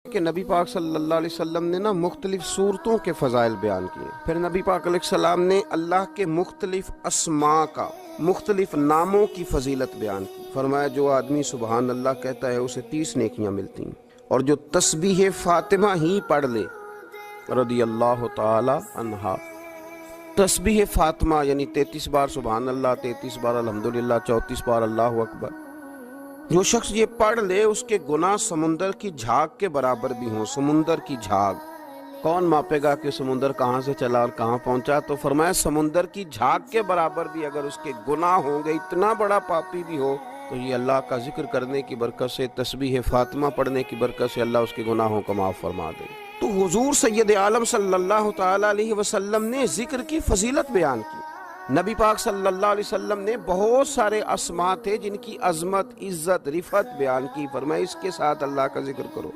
कि नबी पाक सल्लल्लाहु अलैहि वसल्लम ने ना मुख्तलिफ सूरतों के फ़ज़ाइल बयान किए। फिर नबी पाक अलैहिस्सलाम ने अल्लाह के मुख्तलिफ अस्मा का, मुख्तलिफ नामों की फजीलत बयान की। फरमाया जो आदमी सुबहान अल्लाह कहता है उसे 30 नेकियां मिलती हैं, और जो तस्बीह फातिमा ही पढ़ ले रदी अल्लाह ताला अन्हा, तस्बीह फातिमा यानी 33 बार सुबहान अल्लाह, 33 बार अल्हम्दुलिल्लाह, 34 बार अल्लाहु अकबर, जो शख्स ये पढ़ ले उसके गुनाह समुंदर की झाग के बराबर भी हों। समुंदर की झाग, कौन मापेगा कि समुंदर कहाँ से चला और कहाँ पहुंचा? तो फरमाया समुंदर की झाग के बराबर भी अगर उसके गुनाह होंगे, इतना बड़ा पापी भी हो, तो ये अल्लाह का जिक्र करने की बरकत से, तस्बीह फातिमा पढ़ने की बरकत से अल्लाह उसके गुनाहों को माफ़ फरमा दे। तो हुजूर सैयद आलम सल्लल्लाहु ताला अलैहि वसल्लम ने जिक्र की फजीलत बयान की। नबी पाक सल्लल्लाहु अलैहि वसल्लम ने बहुत सारे अस्मा थे जिनकी अजमत, इज्जत, रिफत बयान की। फरमाया इसके साथ अल्लाह का जिक्र करो।